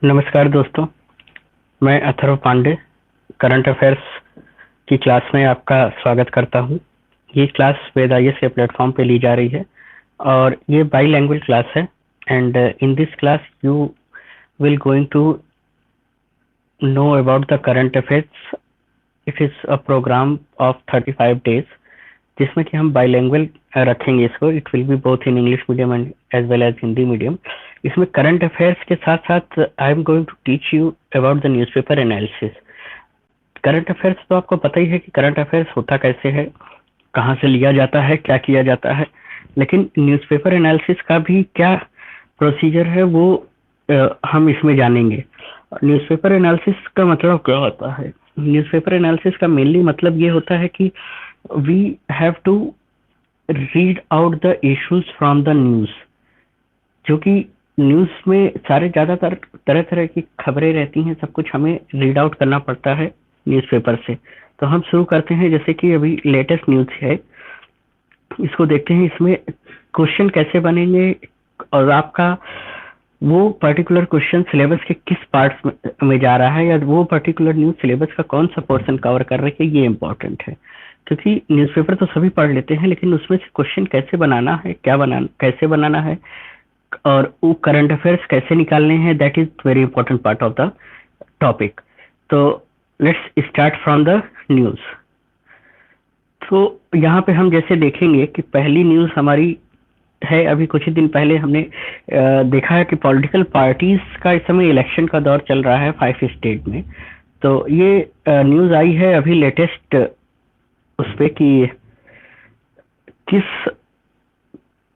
नमस्कार दोस्तों, मैं अथर्व पांडे करंट अफेयर्स की क्लास में आपका स्वागत करता हूं। ये क्लास वेद आईएएस के प्लेटफॉर्म पे ली जा रही है और ये बाईलैंग्वेज क्लास है। And in this class you will going to know about the current affairs. It is a programme of 35 days जिसमें कि हम बाईलैंग्वेज रखेंगे इसको। It will be both in English medium and as well as Hindi medium. इसमें current affairs के साथ साथ I am going to teach you about the newspaper analysis. Current affairs तो आपको पता ही है कि करंट अफेयर्स होता कैसे है, कहाँ से लिया जाता है, क्या किया जाता है। लेकिन न्यूज़पेपर एनालिसिस का भी क्या प्रोसीजर है वो हम इसमें जानेंगे। न्यूज़पेपर एनालिसिस का मतलब क्या होता है? न्यूज़पेपर एनालिसिस का मेनली मतलब ये होता है कि we have to read out the issues from the news. जो कि न्यूज़ में सारे ज़्यादातर तरह तरह की खबरें रहती हैं, सब कुछ हमें रीड आउट करना पड़ता है न्यूज़पेपर से। तो हम शुरू करते हैं, जैसे कि अभी लेटेस्ट न्यूज़ है, इसको देखते हैं। इसमें क्वेश्चन कैसे बनेंगे और आपका वो पर्टिकुलर क्वेश्चन सिलेबस के किस पार्ट्स में जा रहा है, या वो पर्टिकुलर न्यूज़ सिलेबस का कौन सा पोर्शन कवर कर रही है, ये इम्पोर्टेंट है। क्योंकि न्यूज़पेपर तो सभी पढ़ लेते हैं, लेकिन उसमें से क्वेश्चन कैसे बनाना है, कैसे बनाना है और वो करंट अफेयर्स कैसे निकालने हैं, that is very important part of the topic. तो let's start from the news. तो यहाँ पे हम जैसे देखेंगे कि पहली न्यूज़ हमारी है, अभी कुछ ही दिन पहले हमने देखा है कि पॉलिटिकल पार्टीज का इस समय इलेक्शन का दौर चल रहा है 5 स्टेट में। तो ये न्यूज़ आई है अभी लेटेस्ट उस पे कि किस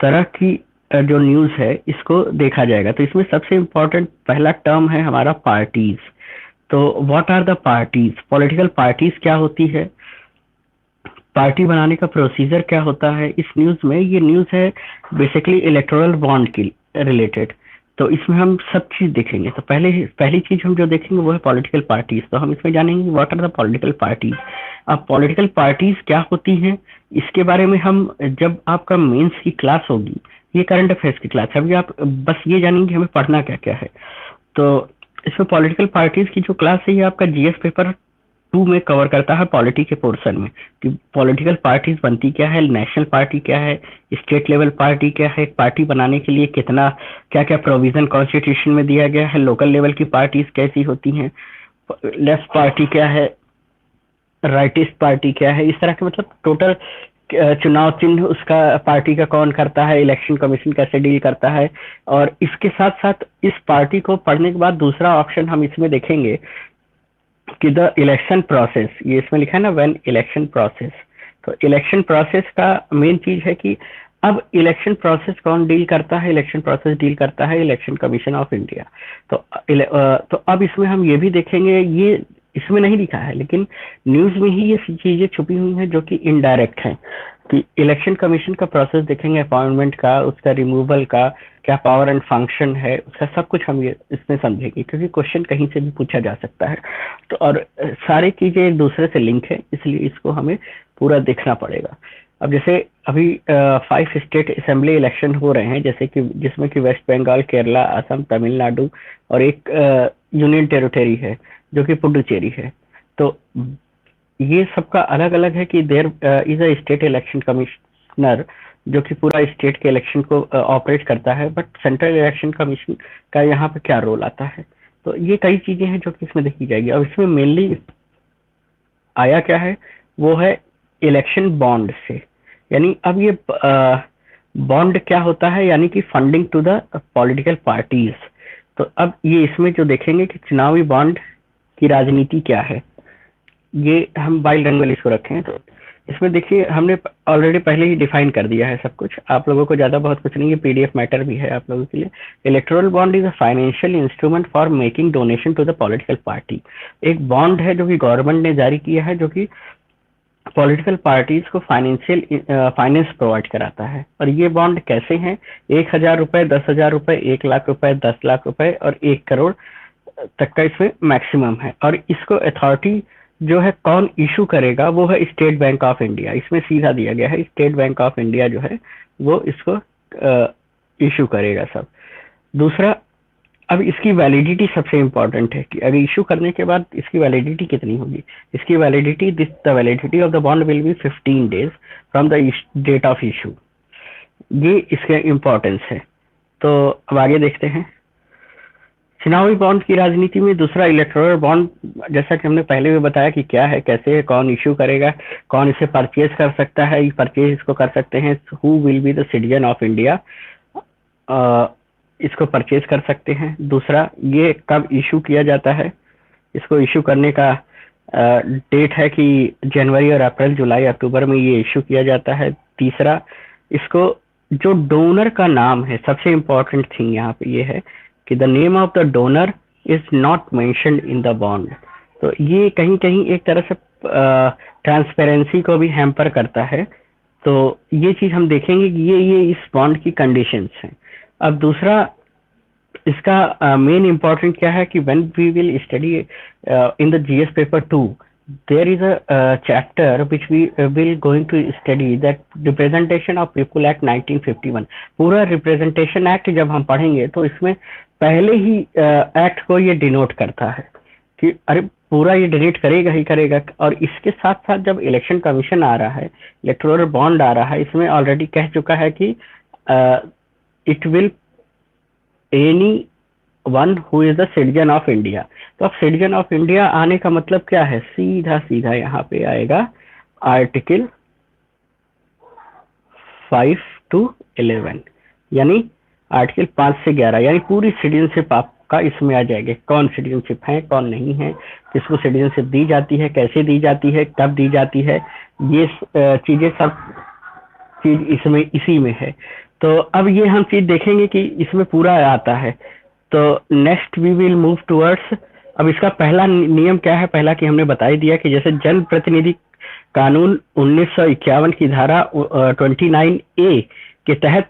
तरह की जो न्यूज़ है इसको देखा जाएगा। तो इसमें सबसे इम्पोर्टेंट पहला टर्म है हमारा पार्टीज। तो what are the parties? Political parties क्या होती है, पार्टी बनाने का प्रोसीजर क्या होता है इस न्यूज़ में। ये न्यूज़ है बेसिकली इलेक्टोरल बॉन्ड की रिलेटेड। तो इसमें हम सब चीज़ देखेंगे। तो पहली चीज़ हम जो देखेंगे वो है पॉलिटिकल पार्टीज। तो हम इसमें जानेंगे what are the political parties. अब पॉलिटिकल पार्टीज क्या होती हैं इसके बारे में हम, जब आपका मेंस की क्लास होगी, ये करंट अफेयर्स की क्लास है, अभी आप बस ये जानेंगे हमें पढ़ना क्या क्या है। तो इसमें पॉलिटिकल पार्टीज की जो क्लास है ये आपका जीएस पेपर 2 में कवर करता है पॉलिटी के पोर्शन में, कि पॉलिटिकल पार्टीज बनती क्या है, नेशनल पार्टी क्या है, स्टेट लेवल पार्टी क्या है, पार्टी बनाने के लिए कितना क्या क्या प्रोविजन कॉन्स्टिट्यूशन में दिया गया है, लोकल लेवल की पार्टीज कैसी होती हैं, लेफ्ट पार्टी क्या है, राइटिस्ट पार्टी क्या है। इस तरह के मतलब टोटल चुनाव चिन्ह उसका पार्टी का कौन करता है, इलेक्शन कमीशन कैसे डील करता है। और इसके साथ साथ इस पार्टी को पढ़ने के बाद दूसरा ऑप्शन हम इसमें देखेंगे कि द इलेक्शन प्रोसेस, ये इसमें लिखा है ना, व्हेन इलेक्शन प्रोसेस। तो इलेक्शन प्रोसेस का मेन चीज है कि अब इलेक्शन प्रोसेस कौन डील करता है, इलेक्शन प्रोसेस डील करता है इलेक्शन कमीशन ऑफ इंडिया। तो अब इसमें हम ये भी देखेंगे, ये इसमें नहीं लिखा है लेकिन न्यूज में ही ये चीजें छुपी हुई हैं जो कि इनडायरेक्ट हैं, कि इलेक्शन कमीशन का प्रोसेस देखेंगे, अपॉइंटमेंट का, उसका रिमूवल का क्या पावर एंड फंक्शन है, उसका सब कुछ हम ये इसमें समझेंगे, क्योंकि क्वेश्चन कहीं से भी पूछा जा सकता है। तो और सारी चीजें एक दूसरे से लिंक है, इसलिए इसको हमें पूरा देखना पड़ेगा। अब जैसे अभी 5 स्टेट असेंबली इलेक्शन हो रहे हैं, जैसे कि जिसमें कि वेस्ट बंगाल, केरला, असम, तमिलनाडु और एक यूनियन टेरिटरी है जो कि पुडुचेरी है। तो ये सबका अलग अलग है कि there is a state election commissioner जो कि पूरा स्टेट के इलेक्शन को ऑपरेट करता है, बट सेंट्रल इलेक्शन कमीशन का यहाँ पे क्या रोल आता है। तो ये कई चीजें हैं जो कि इसमें देखी जाएगी। अब इसमें मेनली आया क्या है, वो है इलेक्शन बॉन्ड से। यानी अब ये बॉन्ड क्या होता है, यानी कि funding to the political parties. तो अब ये इसमें जो देखेंगे कि चुनावी बॉन्ड की राजनीति क्या है, ये हम बाईलैंग्वेज इसको रखें। तो इसमें देखिए हमने ऑलरेडी पहले ही डिफाइन कर दिया है सब कुछ, आप लोगों को ज़्यादा बहुत कुछ नहीं है, पीडीएफ मैटर भी है आप लोगों के लिए। Electoral bond is a financial instrument for making donation to the political party. एक बॉन्ड है जो कि गवर्नमेंट ने जारी किया है, जो कि पॉलिटिकल पार्टीज को फाइनेंस प्रोवाइड कराता है। और ये बॉन्ड कैसे हैं? 1,000 रुपए, 10,000 रुपए, 1,00,000 रुपए, 10,00,000 रुपए और 1 करोड़ तक का इसमें मैक्सिमम है। और इसको अथॉरिटी जो है कौन इशू करेगा, वो है स्टेट बैंक ऑफ इंडिया। इसमें सीधा दिया गया है स्टेट बैंक ऑफ इंडिया जो है वो इसको इशू करेगा सब। दूसरा अब इसकी वैलिडिटी सबसे इम्पोर्टेंट है कि अगर इशू करने के बाद इसकी वैलिडिटी कितनी होगी। इसकी validity, the validity of the bond will be 15 days from the date of issue. ये इसका इम्पोर्टेंस है। तो अब आगे देखते हैं। चुनावी बॉन्ड की राजनीति में दूसरा इलेक्टोरल बॉन्ड, जैसा कि हमने पहले भी बताया कि क्या है, कैसे है, कौन इशू करेगा, कौन इसे परचेज कर सकता है, परचेज इसको कर सकते हैं who will be the citizen of India, इसको परचेज कर सकते हैं। दूसरा, ये कब इशू किया जाता है, इसको इशू करने का डेट है कि जनवरी और अप्रैल, जुलाई, अक्टूबर में ये इशू किया जाता है। तीसरा, इसको जो डोनर का नाम है, सबसे इम्पोर्टेंट थिंग यहाँ पे ये है कि the name of the donor is not mentioned in the bond. तो ये कहीं कहीं एक तरह से ट्रांसपेरेंसी को भी हैम्पर करता है। तो ये चीज हम देखेंगे कि ये इस बॉन्ड की कंडीशंस हैं। अब दूसरा, इसका मेन इम्पोर्टेंट क्या है कि when we will study in the GS paper 2, there is a chapter which we will going to study, that representation of people act 1951। पूरा रिप्रेजेंटेशन एक्ट जब हम पढ़ेंगे तो इसमें पहले ही एक्ट को ये डिनोट करता है कि अरे पूरा ये डिनोट करेगा ही करेगा। और इसके साथ साथ जब इलेक्शन कमीशन आ रहा है, इलेक्टोरल बॉन्ड आ रहा है, इसमें ऑलरेडी कह चुका है कि it will any one who is the citizen of India. तो अब सिटीजन ऑफ इंडिया आने का मतलब क्या है, सीधा सीधा यहाँ पे आएगा आर्टिकल 5 to 11, यानी आर्टिकल 5 से 11, यानी पूरी सिटीजनशिप आपका इसमें आ जाएगी। कौन सिटीजनशिप है, कौन नहीं है, किसको सिटीजनशिप दी जाती है, कैसे दी जाती है, कब दी जाती है, ये चीजें सब चीज इसमें इसी में है। तो अब ये हम चीज देखेंगे कि इसमें पूरा आता है। तो next we will move towards. अब इसका पहला नियम क्या है, पहला कि हमने बता ही दिया कि जैसे जन प्रतिनिधि कानून 1951 की धारा 29A के तहत